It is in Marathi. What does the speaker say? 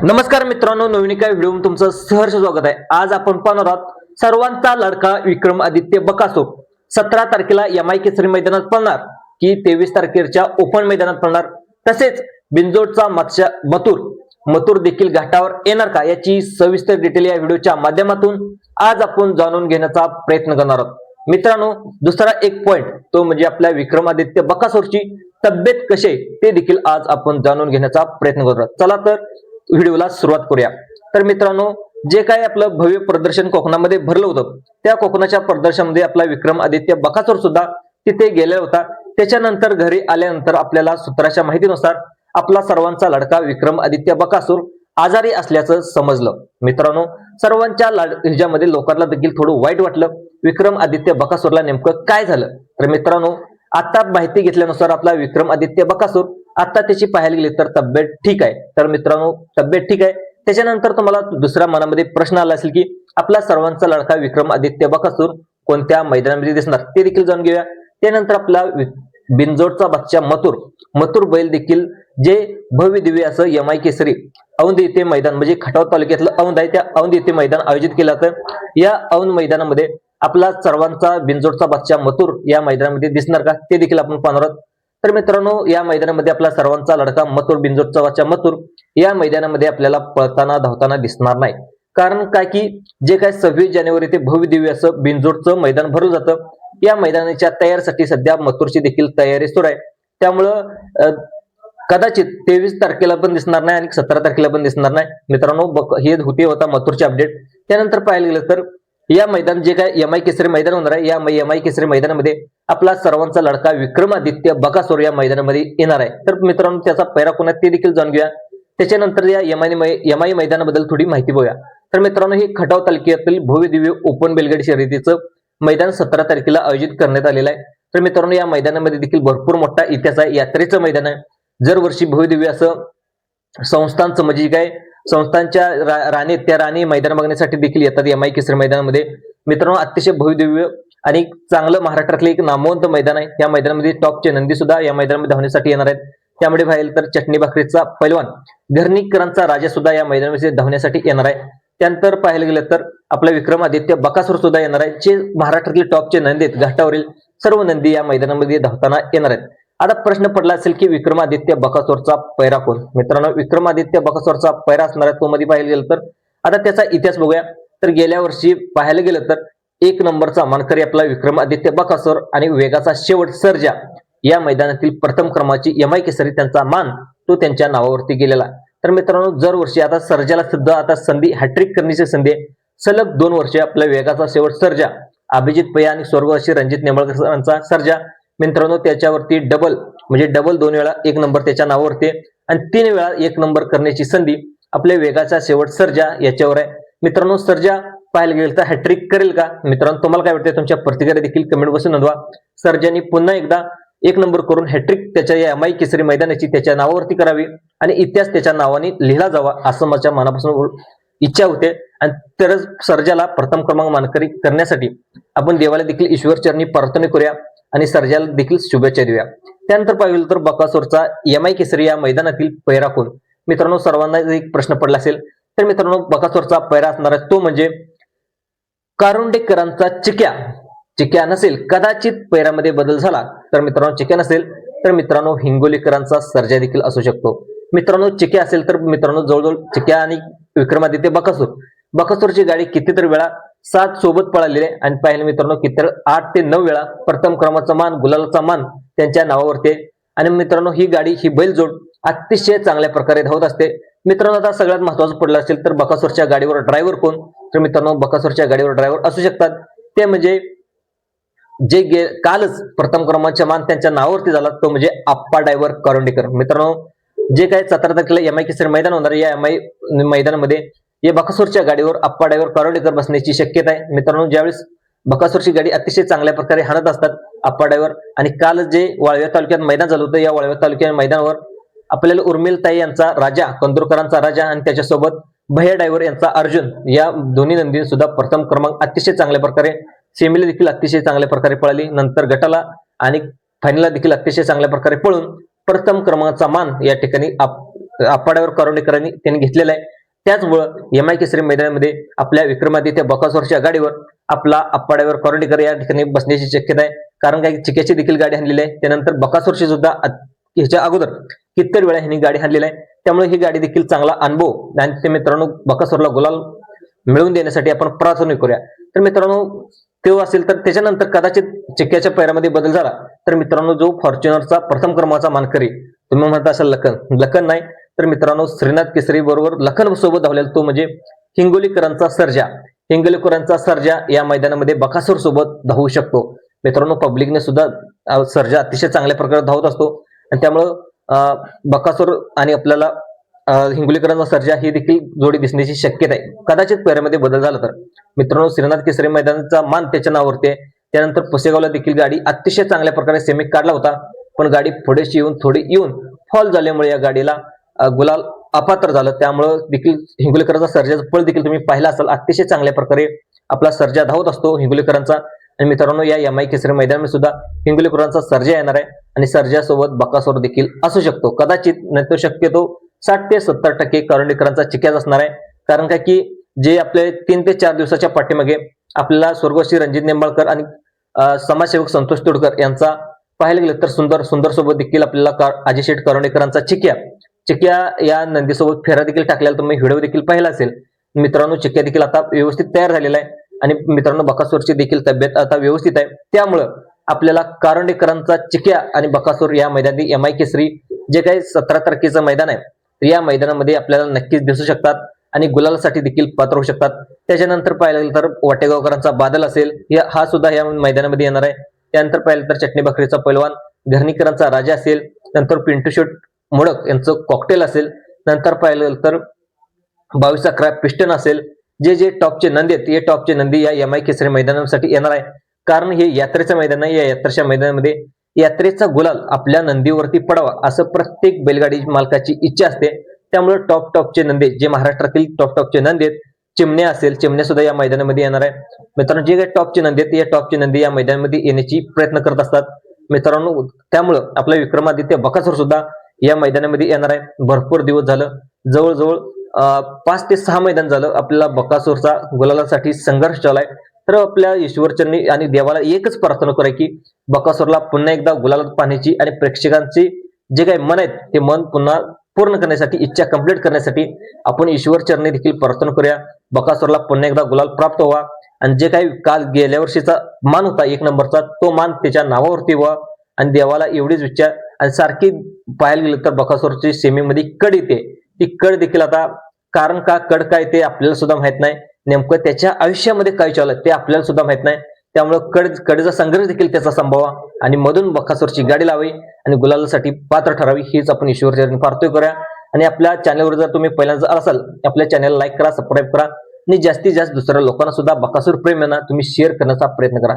नमस्कार मित्रांनो, नवीन एका व्हिडिओ तुमचं सहर्ष स्वागत आहे। आज आपण पाहणार आहोत सर्वांचा लाडका विक्रमादित्य बकासूर 17 तारखेला एमआय केसरी मैदानात पळणार की 23 तारखेच्या ओपन मैदानात पळणार, तसेच बिंजोडचा मथुर देखील घाटावर येणार का याची सविस्तर डिटेल या व्हिडिओच्या माध्यमातून आज आपण जाणून घेण्याचा प्रयत्न करणार आहोत। मित्रांनो, दुसरा एक पॉइंट तो म्हणजे आपल्या विक्रमादित्य बकासूरची तब्येत कशी आहे ते देखील आज आपण जाणून घेण्याचा प्रयत्न करणार आहोत। चला तर व्हिडिओला सुरुवात करूया। तर मित्रांनो, जे काही आपलं भव्य प्रदर्शन कोकणामध्ये भरलं होतं त्या कोकणाच्या प्रदर्शनामध्ये आपला विक्रमादित्य बकासूर सुद्धा तिथे गेलेला होता। त्याच्यानंतर घरी आल्यानंतर आपल्याला सूत्राच्या माहितीनुसार आपला सर्वांचा लाडका विक्रमादित्य बकासूर आजारी असल्याचं समजलं। मित्रांनो, सर्वांच्या ह्याच्यामध्ये लोकांना देखील थोडं वाईट वाटलं, विक्रमादित्य बकासूरला नेमकं काय झालं। तर मित्रांनो, आता माहिती घेतल्यानुसार आपला विक्रमादित्य बकासूर आता त्याची पाहायला गेली तर तब्येत ठीक आहे। तर मित्रांनो, तब्येत ठीक आहे। त्याच्यानंतर तुम्हाला दुसऱ्या मनामध्ये प्रश्न आला असेल की आपला सर्वांचा लाडका विक्रमादित्य बकासूर कोणत्या मैदानामध्ये दिसणार ते देखील जाणून घेऊया। त्यानंतर आपला बिंजोडचा बच्चा मथुर बैल देखील जे भव्य दिव्य असं एमआय केसरी औंध येथे मैदान म्हणजे खटाव तालुक्यातलं औंध आहे, त्या औंध येथे मैदान आयोजित केलं जातं। या औंध मैदानामध्ये आपला सर्वांचा बिंजोडचा बच्चा मथुर या मैदानामध्ये दिसणार का ते देखील आपण पाहणार आहोत। तर मित्रांनो, या मैदानामध्ये आपला सर्वांचा लाडका बिंजोडचा बच्चा मथुर या मैदानामध्ये आपल्याला पळताना धावताना दिसणार नाही। कारण काय की जे काय 26 जानेवारी ते भव्य दिव्य असं बिंजोडचं मैदान भरलं जातं, या मैदानाच्या तयारीसाठी सध्या मथुरची देखील तयारी सुरू आहे। त्यामुळं कदाचित 23 तारखेला पण दिसणार नाही आणि 17 तारखेला पण दिसणार नाही। मित्रांनो, हे होता मथुरचे अपडेट। त्यानंतर पाहायला गेलं तर या मैदान जे काय एमआय केसरी मैदान होणार आहे, या एमआय केसरी मैदानामध्ये आपला सर्वांचा लाडका विक्रमादित्य बकासूर या मैदानामध्ये येणार आहे। तर मित्रांनो, त्याचा पैरा कोण आहे ते देखील जाणून घ्या। त्याच्यानंतर या एमआय मैदानाबद्दल थोडी माहिती बघूया। तर मित्रांनो, हे खटाव तालुक्यातील भव्य दिव्य ओपन बैलगाडी शर्यतीचं मैदान 17 तारखेला आयोजित करण्यात आलेलं आहे। तर मित्रांनो, या मैदानामध्ये देखील भरपूर मोठा इतिहास आहे, यात्रेचं मैदान आहे। दरवर्षी भव्य दिव्य असं संस्थांचं म्हणजे काय संस्थांच्या राणी त्या राणी मैदान बघण्यासाठी देखील येतात एमआय केसरी मैदानामध्ये। मित्रांनो, अतिशय भव्य दिव्य आणि चांगलं महाराष्ट्रातलं एक नामवंत मैदान आहे। या मैदानामध्ये टॉपचे नंदी सुद्धा या मैदानामध्ये धावण्यासाठी येणार आहेत। त्यामुळे पाहिलं तर चटणी भाकरीचा पैलवान घरणीकरांचा राजा सुद्धा या मैदानामध्ये धावण्यासाठी येणार आहे। त्यानंतर पाहायला गेलं तर आपला विक्रमादित्य बकासूर सुद्धा येणार आहे, जे महाराष्ट्रातले टॉपचे नंदी आहेत। घाटावरील सर्व नंदी या मैदानामध्ये धावताना येणार आहेत। आता प्रश्न पडला असेल की विक्रमादित्य बकासूरचा पैरा कोण। मित्रांनो, विक्रमादित्य बकासूरचा पैरा असणार आहे तो मध्ये पाहायला गेलं तर आता त्याचा इतिहास बघूया। तर गेल्या वर्षी पाहायला गेलं तर 1 नंबरचा मानकरी आपला विक्रमादित्य बकासूर आणि वेगाचा शेवट सर्जा या मैदानातील प्रथम क्रमांकाची एमआय केसरी त्यांचा मान तो त्यांच्या नावावरती गेलेला। तर मित्रांनो, दरवर्षी आता सर्जाला सुद्धा आता संधी हॅट्रिक करण्याची संधी आहे। सलग 2 वर्षे आपल्या वेगाचा शेवट सर्जा अभिजित पै आणि स्वर्गवासी रणजित निंबाळकरांचा सर्जा मित्रांनो त्याच्यावरती डबल 2 वेळा 1 नंबर त्याच्या नावावरती आणि 3 वेळा 1 नंबर करण्याची संधी आपल्या वेगाचा शेवट सर्जा याच्यावर आहे। मित्रांनो, सर्जा पाहायला गेलं तर हॅट्रिक करेल का? मित्रांनो, तुम्हाला काय वाटतं तुमच्या प्रतिक्रिया देखील कमेंट बॉक्समध्ये नोंदवा। सर्जानी पुन्हा एकदा 1 नंबर करून हॅट्रिक त्याच्या या एमआय केसरी मैदानाची त्याच्या नावावरती करावी आणि इतिहास त्याच्या नावाने लिहिला जावा असं माझ्या मनापासून इच्छा होते। आणि तरच सर्जाला प्रथम क्रमांक मानकरी करण्यासाठी आपण देवाला देखील ईश्वर चरणी प्रार्थना करूया आणि सर्जाला देखील शुभेच्छा देऊया। त्यानंतर पाहिलं तर बकासूरचा एमआय केसरी या मैदानातील पैरा कोण। मित्रांनो, सर्वांना एक प्रश्न पडला असेल तर मित्रांनो, बकासूरचा पैरा असणार आहे तो म्हणजे कारुंडेकरांचा चिक्या नसेल, कदाचित पैरामध्ये बदल झाला तर मित्रांनो चिक्या नसेल तर मित्रांनो हिंगोलीकरांचा सर्जा देखील असू शकतो। मित्रांनो, चिक्या असेल तर मित्रांनो जवळजवळ चिक्या आणि विक्रमादित्य बकासूरची गाडी कितीतरी वेळा 7 सोबत पळालेले आणि पाहिलं मित्रांनो किती 8 ते 9 वेळा प्रथम क्रमांकाचा मान गुलालाचा मान त्यांच्या नावावरती आहे। आणि मित्रांनो, ही गाडी ही बैलजोड अतिशय चांगल्या प्रकारे धावत असते। मित्रांनो, आता सगळ्यात महत्त्वाचं पडलं असेल तर बकासूरच्या गाडीवर ड्रायव्हर कोण। तर मित्रांनो, बकासूरच्या गाडीवर ड्रायव्हर असू शकतात ते म्हणजे जे कालच प्रथम क्रमांकाचा मान त्यांच्या नावावरती झाला तो म्हणजे आप्पा ड्रायव्हर कारुंडेकर। मित्रांनो, जे काय 17 तारखेला एमआय केसरी मैदान होणार या एमआय मैदानामध्ये या बकासूरच्या गाडीवर आप्पा ड्रायव्हर कारुंडेकर बसण्याची शक्यता आहे। मित्रांनो, ज्यावेळेस बकासूरची गाडी अतिशय चांगल्या प्रकारे हाणत असतात आप्पा ड्रायव्हर आणि काल जे वाळव्या तालुक्यात मैदान झालं होतं या वाळव्या तालुक्यात मैदानावर आपल्याला उर्मिलताई यांचा राजा कंदुरकरांचा राजा आणि त्याच्यासोबत भैया ड्रायव्हर यांचा अर्जुन या दोन्ही नंदी सुद्धा प्रथम क्रमांक अतिशय चांगल्या प्रकारे सेमीला देखील अतिशय चांगल्या प्रकारे पळाली, नंतर गटाला आणि फायनलला देखील अतिशय चांगल्या प्रकारे पळून प्रथम क्रमांकाचा मान या ठिकाणी आपाड्यावर करंडेकरांनी त्यांनी घेतलेला आहे. त्याचमुळं एम आय केसरी मैदानामध्ये आपल्या विक्रमादित्य बकासूरच्या गाडीवर आपला आपाड्यावर करंडेकर या ठिकाणी बसण्याची शक्यता आहे. कारण काही चिक्याची देखील गाडी आणलेली आहे. त्यानंतर बकासूरची सुद्धा ह्याच्या अगोदर कित्येक वेळा ह्यांनी गाडी आणलेली आहे. त्यामुळे ही गाडी देखील चांगला अनुभव आणि ते मित्रांनो बकासूरला गुलाल मिळवून देण्यासाठी आपण प्रार्थना करूया. तर मित्रांनो तो असेल तर त्याच्यानंतर कदाचित चिक्क्याच्या पैरामध्ये बदल झाला तर मित्रांनो जो फॉर्च्युनरचा प्रथम क्रमांकाचा मानकरी तुम्ही म्हणता असाल लखन नाही तर मित्रांनो श्रीनाथ केसरी बरोबर लखन सोबत धावलेला तो म्हणजे हिंगोलीकरांचा सर्जा या मैदानामध्ये बकासूर सोबत धावू शकतो. मित्रांनो पब्लिकने सुद्धा सर्जा अतिशय चांगल्या प्रकारे धावत असतो आणि त्यामुळं बकासूर आणि आपल्याला हिंगोलीकरांचा सर्जा ही देखील जोडी दिसण्याची शक्यता आहे. कदाचित पैरामध्ये बदल झाला तर मित्रांनो श्रीनाथ केसरी मैदानाचा मान त्याच्या नावावरती आहे. त्यानंतर पुसेगावला देखील गाडी अतिशय चांगल्या प्रकारे सेमी काढला होता, पण गाडी थोडी येऊन फॉल झाल्यामुळे या गाडीला गुलाल अपात्र झालं. त्यामुळं देखील हिंगोलीकरांचा सर्जाचा पळ देखील तुम्ही पाहिला असाल. अतिशय चांगल्या प्रकारे आपला सर्जा धावत असतो हिंगोलीकरांचा. आणि मित्रांनो या एम आय केसरी मैदानामध्ये सुद्धा हिंगोलीकरांचा सर्जा येणार आहे आणि सर्जासोबत बकासूर देखील असू शकतो. कदाचित नाही तो शक्यतो 60 ते 70% करंडेकरांचा चिक्याच असणार आहे. कारण काय की जे आपले 3 ते 4 दिवसाच्या पाठीमागे आपल्याला स्वर्गवासी रणजित निंबाळकर आणि समाजसेवक संतोष तोडकर यांचा पाहायला गेलं तर सुंदर सोबत देखील आपल्याला अजय शेठ करंडेकरांचा चिक्या या नंदीसोबत फेरा देखील टाकलेला तुम्ही व्हिडिओ देखील पाहिला असेल. मित्रांनो चिक्या देखील आता व्यवस्थित तयार झालेला आहे आणि मित्रांनो बकासूरची देखील तब्येत आता व्यवस्थित आहे. त्यामुळं आपल्याला करंडेकरांचा चिक्या आणि बकासूर या मैदानी एम आय केसरी जे काही 17 तारखेचं मैदान आहे या मैदानामध्ये आपल्याला नक्कीच दिसू शकतात आणि गुलालासाठी देखील पात्र होऊ शकतात. त्याच्यानंतर पाहिलं तर वाटेगावकरांचा बादल असेल हा सुद्धा या मैदानामध्ये येणार आहे. त्यानंतर पाहिलं तर चटणी भाकरीचा पैलवान घरणीकरांचा राजा असेल, नंतर पिंटू शेट मोडक यांचं कॉकटेल असेल, नंतर पाहिलं तर 22-11 पिस्टन असेल. जे टॉपचे नंदी आहेत हे टॉपचे नंदी या एम आय केसरी मैदानासाठी येणार आहे. कारण हे यात्रेचं मैदान आहे. या यात्रेच्या मैदानामध्ये यात्रेचा गुलाल आपल्या नंदीवरती पडावा असं प्रत्येक बैलगाडी मालकाची इच्छा असते. त्यामुळे टॉपचे नंदी जे महाराष्ट्रातील टॉपचे नंदी आहेत, चिमण्या सुद्धा या मैदानामध्ये येणार आहे. मित्रांनो जे काही टॉपचे नंदी आहेत या टॉपचे नंदी या मैदानामध्ये येण्याची प्रयत्न करत असतात मित्रांनो. त्यामुळं आपला विक्रमादित्य बकासूर सुद्धा या मैदानामध्ये येणार आहे. भरपूर दिवस झालं, जवळजवळ 5 ते 6 मैदान झालं आपल्याला बकासूरचा गुलालासाठी संघर्ष चाललाय. तर आपल्या ईश्वरचरणी आणि देवाला एकच प्रार्थना करूया की बकासूरला पुन्हा एकदा गुलालात पाहण्याची आणि प्रेक्षकांची जे काही मन आहेत ते मन पुन्हा पूर्ण करण्यासाठी, इच्छा कंप्लीट करण्यासाठी आपण ईश्वरचरणी देखील प्रार्थना करूया. बकासूरला पुन्हा एकदा गुलाल प्राप्त व्हावा आणि जे काही काल गेल्या वर्षीचा मान होता 1 नंबरचा तो मान त्याच्या नावावरती व्हावा आणि देवाला एवढीच इच्छा. आणि सारखी पाहायला गेलं तर बकासूरची सेमीमध्ये कड येते, ती कड देखील आता कारण का कड काय ते आपल्याला सुद्धा माहित नाही. नेमकं त्याच्या आयुष्यामध्ये काय चाललं ते आपल्याला सुद्धा माहित नाही. त्यामुळे कडेचा संघर्ष देखील त्याचा संभावा आणि मधून बकासूरची गाडी लावावी आणि गुलालासाठी पात्र ठरावी हीच आपण ईश्वरचरणी प्रार्थना करूया. आणि आपल्या चॅनलवर जर तुम्ही पहिल्यांदा असाल आपल्या चॅनलला लाईक करा, सबस्क्राईब करा आणि जास्तीत जास्त दुसऱ्या लोकांना सुद्धा बकासूर प्रेमींना तुम्ही शेअर करण्याचा प्रयत्न करा.